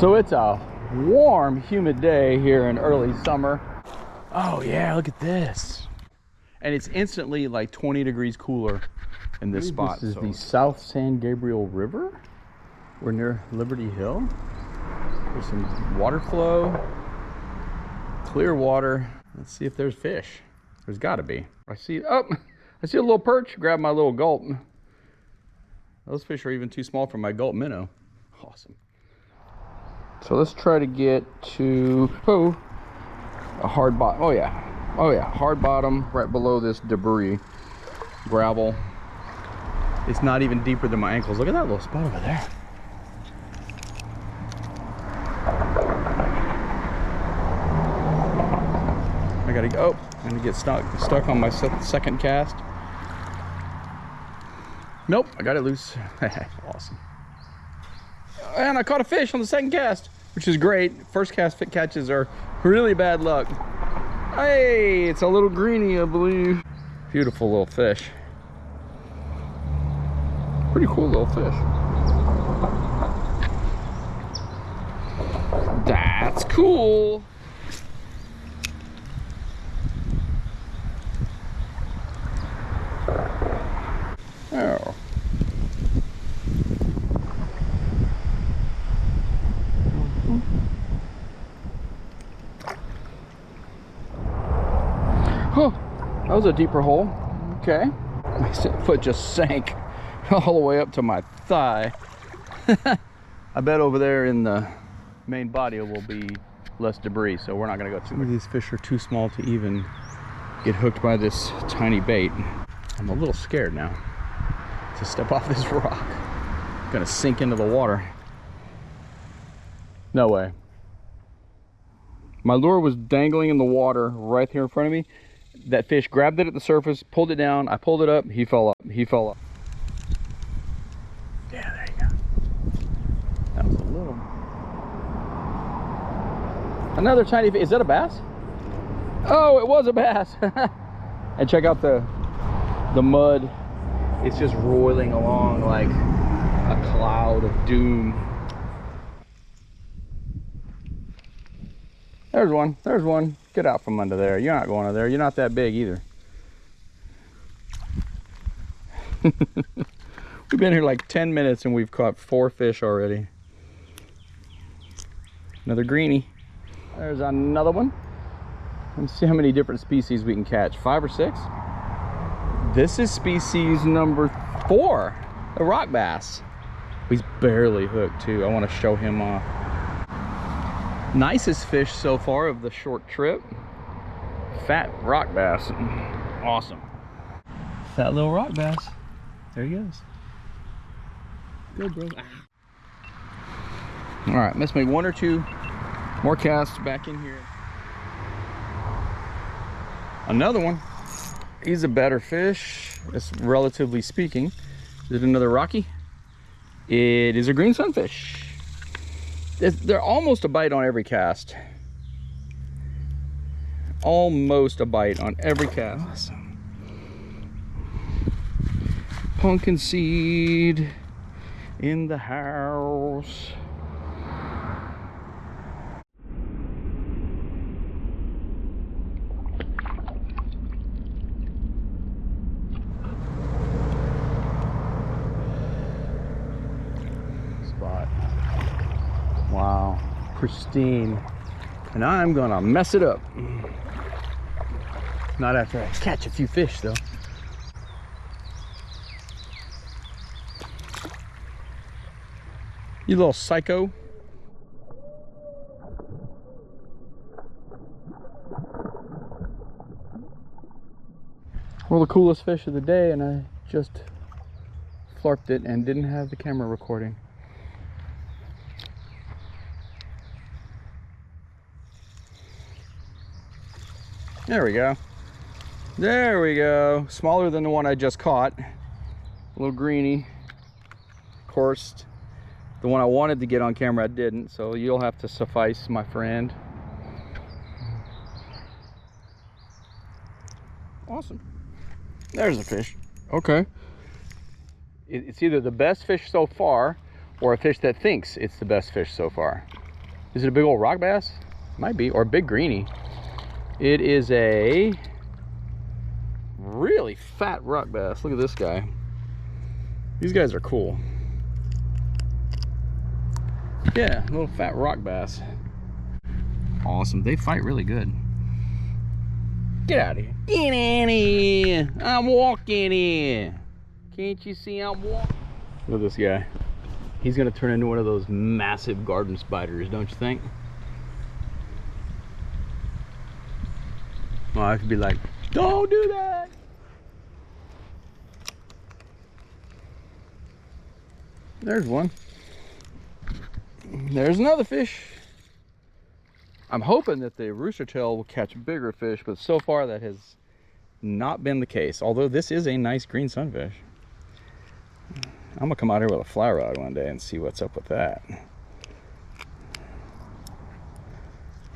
So it's a warm, humid day here in early summer. Oh yeah, look at this. And it's instantly like 20 degrees cooler in this spot. This is the South San Gabriel River. We're near Liberty Hill. There's some water flow, clear water. Let's see if there's fish. There's gotta be. I see a little perch. Grab my little gulp. Those fish are even too small for my gulp minnow. Awesome. So let's try to get to a hard bottom. Oh yeah, hard bottom right below this debris, gravel. It's not even deeper than my ankles. Look at that little spot over there. I gotta go. I'm gonna get stuck on my second cast. Nope, I got it loose. Awesome. And I caught a fish on the second cast, which is great. First cast catches are really bad luck. Hey, it's a little greenie, I believe. Beautiful little fish. Pretty cool little fish. That's cool. Oh. Oh, that was a deeper hole. Okay. My foot just sank all the way up to my thigh. I bet over there in the main body will be less debris, so we're not gonna go too much. These fish are too small to even get hooked by this tiny bait. I'm a little scared now to step off this rock. I'm gonna sink into the water. No way. My lure was dangling in the water right here in front of me. That fish grabbed it at the surface, pulled it down. I pulled it up, he fell up. He fell up. Yeah, there you go. That was a little. Another tiny fish. Is that a bass? Oh, it was a bass. And check out the mud. It's just roiling along like a cloud of doom. There's one. There's one. Get out from under there. You're not going under there. You're not that big either. We've been here like 10 minutes and we've caught 4 fish already. Another greenie. There's another one. Let's see how many different species we can catch. 5 or 6. This is species number 4, the rock bass. He's barely hooked too. I want to show him off. Nicest fish so far of the short trip. Fat rock bass. Awesome. Fat little rock bass. There he goes. Good, bro. All right, let's make 1 or 2 more casts back in here. Another one. He's a better fish, it's relatively speaking. Is it another rocky? It is a green sunfish. They're almost a bite on every cast. Almost a bite on every cast. Awesome. Pumpkin seed in the house. Wow, pristine. And I'm gonna mess it up. Not after I catch a few fish though. You little psycho. Well, the coolest fish of the day, and I just flarped it and didn't have the camera recording. There we go. There we go. Smaller than the one I just caught. A little greenie. Of course, the one I wanted to get on camera I didn't, so you'll have to suffice, my friend. Awesome. There's a fish. Okay. It's either the best fish so far or a fish that thinks it's the best fish so far. Is it a big old rock bass? Might be, or a big greenie. It is a really fat rock bass. Look at this guy. These guys are cool. Yeah, a little fat rock bass. Awesome. They fight really good. Get out of here. Get in here. I'm walking in. Can't you see I'm walking? Look at this guy. He's gonna turn into one of those massive garden spiders, don't you think? Well, I could be like, don't do that. There's one. There's another fish. I'm hoping that the rooster tail will catch bigger fish, but so far that has not been the case. Although this is a nice green sunfish. I'm gonna come out here with a fly rod one day and see what's up with that.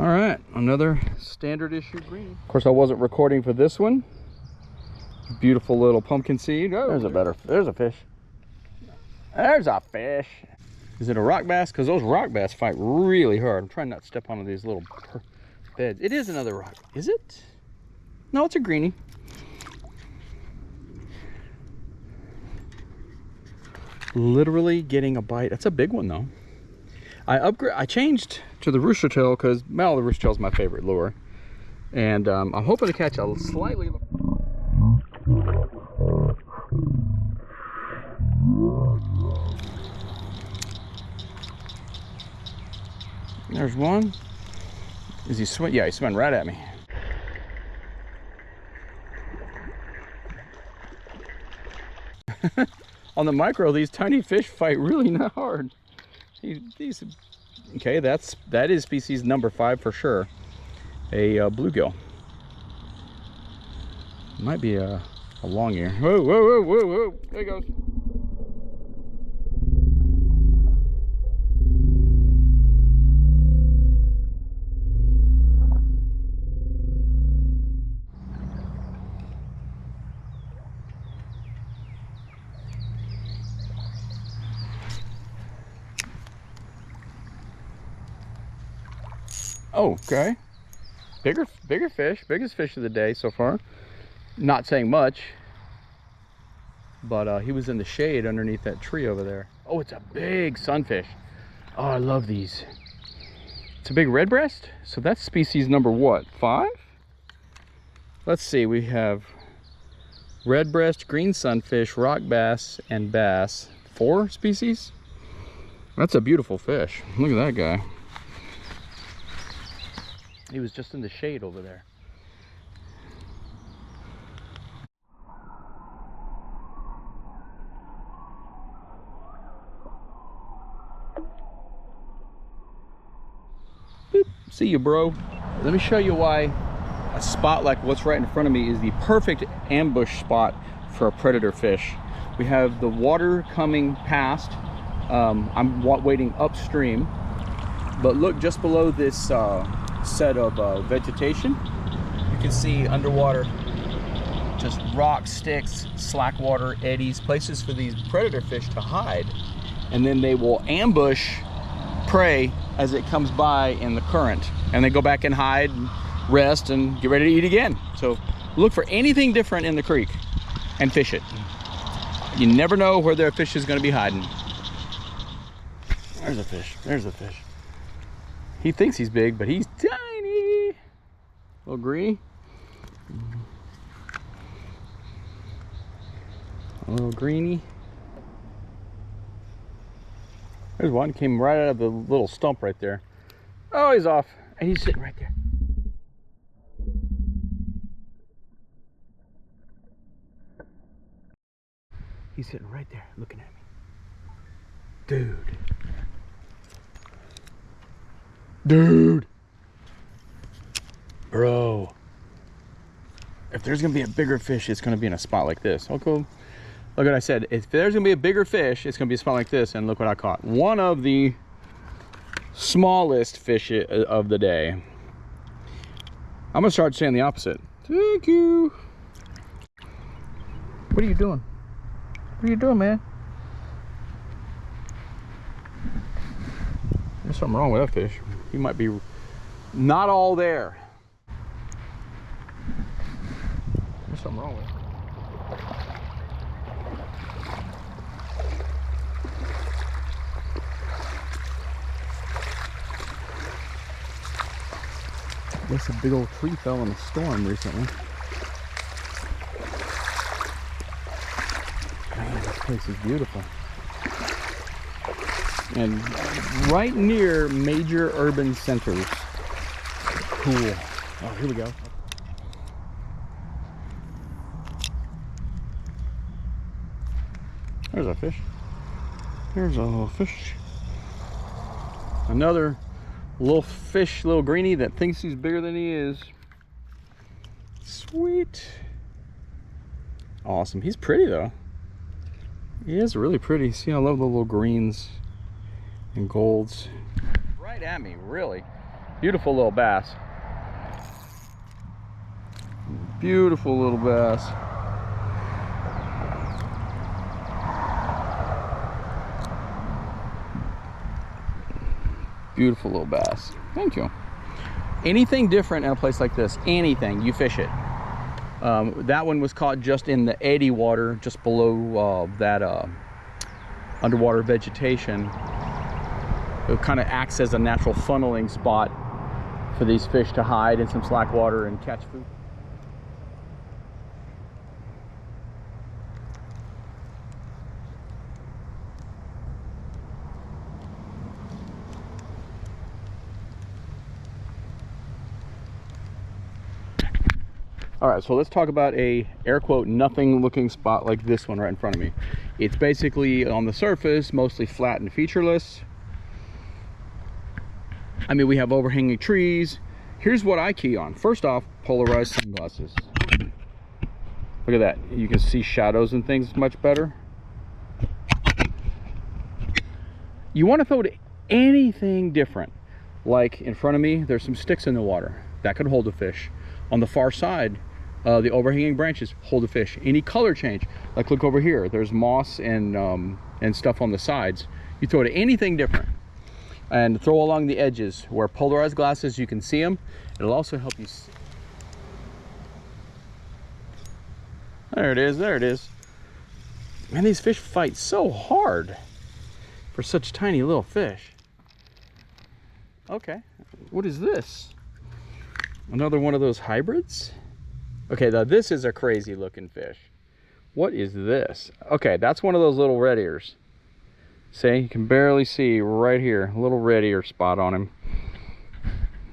All right, another standard issue green. Of course, I wasn't recording for this one. Beautiful little pumpkin seed. Oh, there's a fish. There's a fish. Is it a rock bass? Because those rock bass fight really hard. I'm trying not to step onto these little beds. It is another rock. Is it? No, it's a greenie. Literally getting a bite. That's a big one though. I changed to the rooster tail because, well, the rooster tail is my favorite lure. And I'm hoping to catch a slightly... There's one. Is he swimming? Yeah, he's swimming right at me. On the micro, these tiny fish fight really not hard. Okay, that is species number 5 for sure. A bluegill. Might be a long ear. Whoa, whoa, whoa, whoa, whoa! There he goes. Oh, okay. Bigger fish, biggest fish of the day so far. Not saying much, but he was in the shade underneath that tree over there. Oh, it's a big sunfish. Oh, I love these. It's a big red breast. So that's species number what, 5? Let's see, we have red breast, green sunfish, rock bass, and bass. 4 species? That's a beautiful fish. Look at that guy. He was just in the shade over there. Boop. See you, bro. Let me show you why a spot like what's right in front of me is the perfect ambush spot for a predator fish. We have the water coming past. I'm waiting upstream, but look just below this set of vegetation. You can see underwater just rocks, sticks, slack water, eddies, places for these predator fish to hide, and then they will ambush prey as it comes by in the current, and they go back and hide and rest and get ready to eat again. So look for anything different in the creek and fish it. You never know where their fish is going to be hiding. There's a fish. There's a fish. He thinks he's big, but he's tiny. Little greenie. A little greenie. There's one, came right out of the little stump right there. Oh, he's off. And he's sitting right there. He's sitting right there looking at me. Dude. Dude. Bro. If there's gonna be a bigger fish, it's gonna be in a spot like this. Okay. Look what I said. If there's gonna be a bigger fish, it's gonna be a spot like this, and look what I caught. One of the smallest fish of the day. I'm gonna start saying the opposite. Thank you. What are you doing? What are you doing, man? There's something wrong with that fish. He might be not all there. There's something wrong with it. I guess a big old tree fell in a storm recently. Man, this place is beautiful. And right near major urban centers. Cool. Oh, here we go. There's a fish. There's a little fish. Another little fish, little greenie that thinks he's bigger than he is. Sweet. Awesome. He's pretty though. He is really pretty. See, I love the little greens and golds. Right at me, really. Beautiful little bass. Beautiful little bass. Beautiful little bass. Thank you. Anything different in a place like this, anything, you fish it. That one was caught just in the eddy water, just below that underwater vegetation. It kind of acts as a natural funneling spot for these fish to hide in some slack water and catch food. All right, so let's talk about a air quote nothing looking spot like this one right in front of me. It's basically on the surface, mostly flat and featureless. I mean, we have overhanging trees. Here's what I key on. First off, polarized sunglasses. Look at that. You can see shadows and things much better. You want to throw to anything different. Like in front of me, there's some sticks in the water. That could hold a fish. On the far side, the overhanging branches hold a fish. Any color change, like look over here, there's moss and stuff on the sides. You throw to anything different and throw along the edges where polarized glasses, you can see them. It'll also help you see. There it is, there it is. Man, these fish fight so hard for such tiny little fish. Okay, what is this? Another one of those hybrids? Okay, now this is a crazy looking fish. What is this? Okay, that's one of those little red ears. See, you can barely see right here, a little red ear spot on him.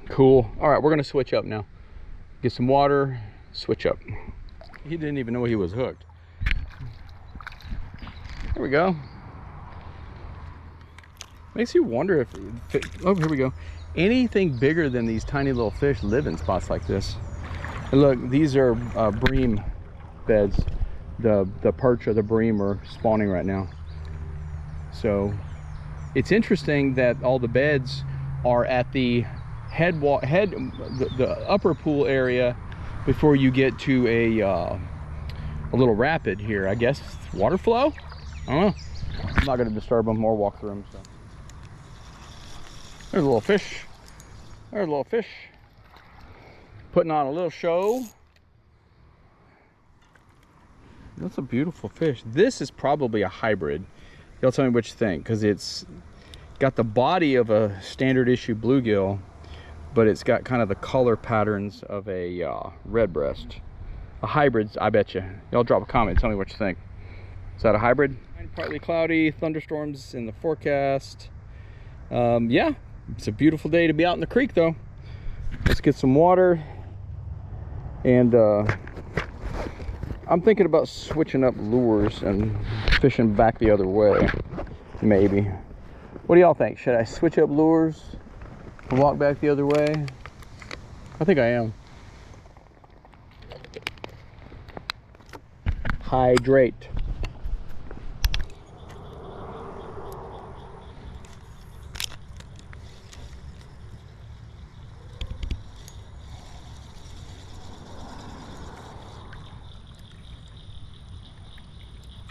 Cool. All right, we're gonna switch up now. Get some water, switch up. He didn't even know he was hooked. There we go. Makes you wonder if, oh, here we go. Anything bigger than these tiny little fish live in spots like this. And look, these are bream beds. The perch or the bream are spawning right now. So it's interesting that all the beds are at the the upper pool area before you get to a little rapid here. I guess water flow. I don't know. I'm not going to disturb them or walk through them. So. There's a little fish. There's a little fish. Putting on a little show. That's a beautiful fish. This is probably a hybrid. Y'all tell me what you think, because it's got the body of a standard issue bluegill, but it's got kind of the color patterns of a redbreast. A hybrid, I bet you. Y'all drop a comment, tell me what you think. Is that a hybrid? Partly cloudy, thunderstorms in the forecast. Yeah, it's a beautiful day to be out in the creek though. Let's get some water. And I'm thinking about switching up lures and fishing back the other way, maybe. What do y'all think? Should I switch up lures and walk back the other way? I think I am. Hydrate.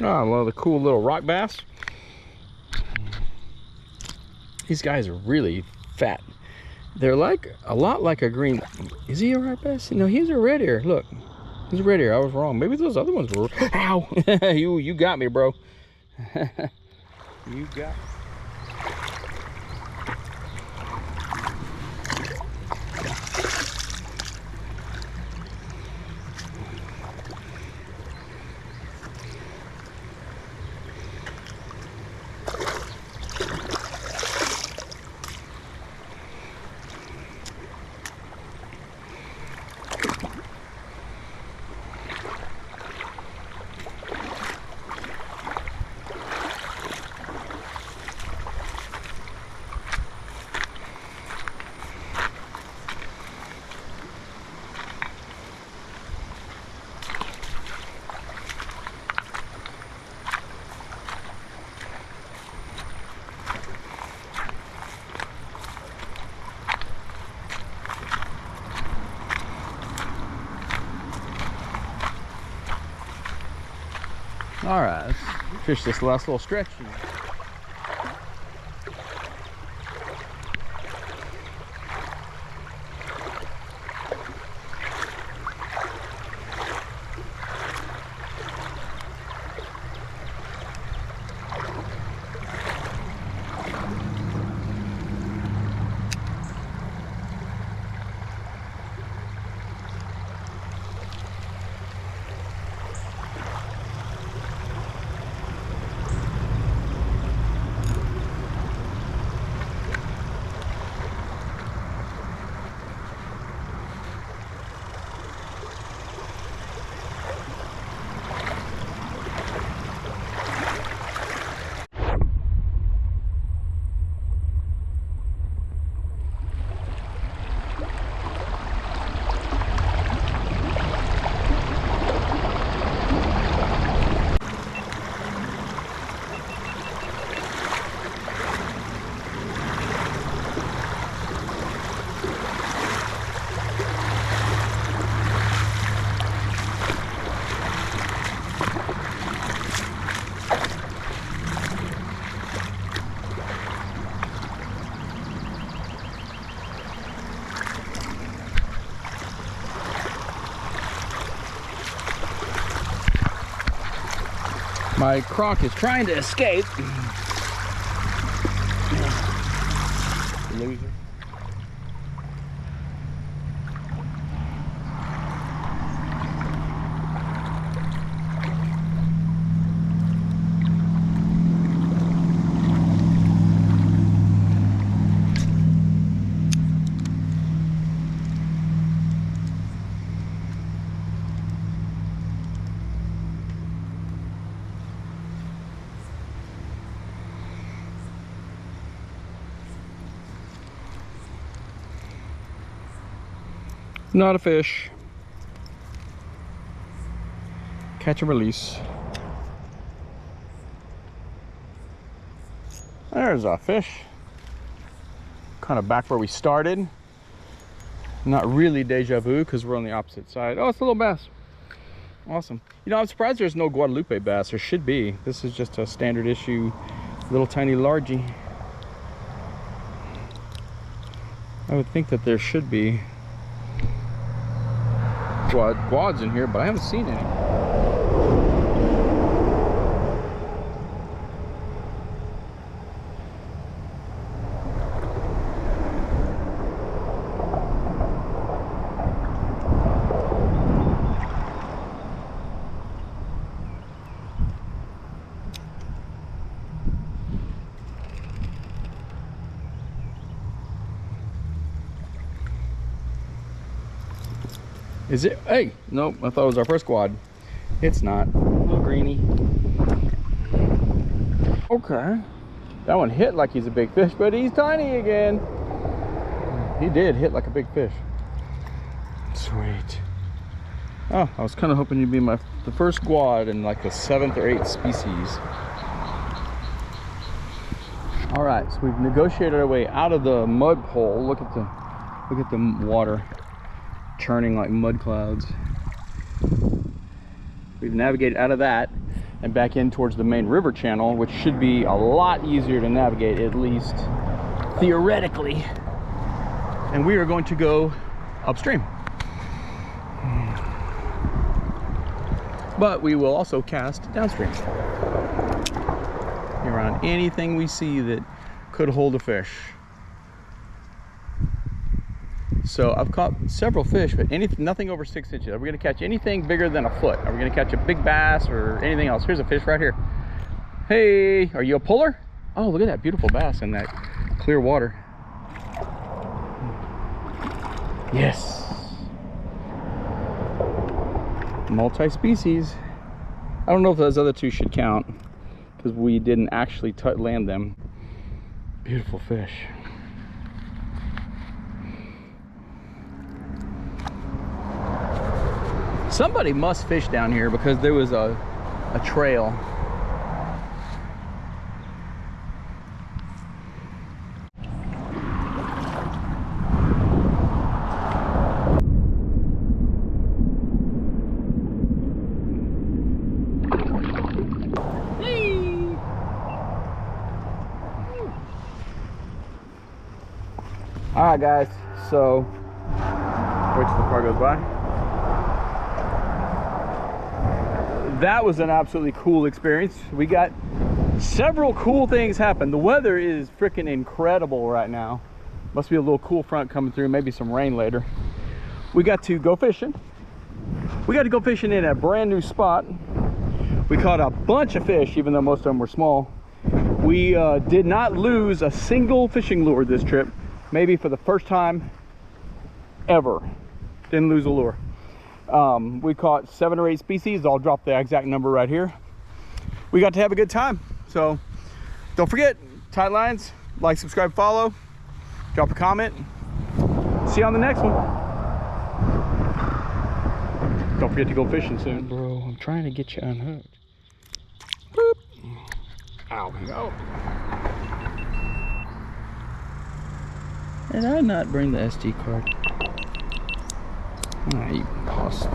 Oh, I love the cool little rock bass. These guys are really fat. They're like a lot like a green. Is he a right bass? No, he's a red ear. Look, he's a red ear. I was wrong. Maybe those other ones were. Ow! you got me, bro. You got me. All right, let's fish this last little stretch. My croc is trying to escape. Loser. Not a fish. Catch and release. There's a fish. Kind of back where we started. Not really deja vu because we're on the opposite side. Oh, it's a little bass. Awesome. You know, I'm surprised there's no Guadalupe bass. There should be. This is just a standard issue, little tiny largie. I would think that there should be quads in here, but I haven't seen any. Is it? Hey, nope, I thought it was our first quad. It's not. A little greeny. Okay. That one hit like he's a big fish, but he's tiny again. He did hit like a big fish. Sweet. Oh, I was kind of hoping you'd be the first quad in like the 7th or 8th species. All right, so we've negotiated our way out of the mud hole. Look at the water churning like mud clouds. We've navigated out of that and back in towards the main river channel, which should be a lot easier to navigate, at least theoretically. and we are going to go upstream. But we will also cast downstream around anything we see that could hold a fish. So I've caught several fish, but nothing over 6 inches. Are we gonna catch anything bigger than a foot? Are we gonna catch a big bass or anything else? Here's a fish right here. Hey, are you a puller? Oh, look at that beautiful bass in that clear water. Yes. Multi-species. I don't know if those other two should count because we didn't actually land them. Beautiful fish. Somebody must fish down here because there was a trail. All right, guys, so wait till the car goes by. That was an absolutely cool experience. We got several cool things happen. The weather is freaking incredible right now. Must be a little cool front coming through, maybe some rain later. We got to go fishing. We got to go fishing in a brand new spot. We caught a bunch of fish, even though most of them were small. We did not lose a single fishing lure this trip. Maybe for the first time ever. Didn't lose a lure. We caught 7 or 8 species. I'll drop the exact number right here. We got to have a good time. So don't forget, tight lines, like, subscribe, follow, drop a comment. See you on the next one. Don't forget to go fishing soon. Bro, I'm trying to get you unhooked. Boop. Ow. Oh. Did I not bring the SD card? Ah, you lost.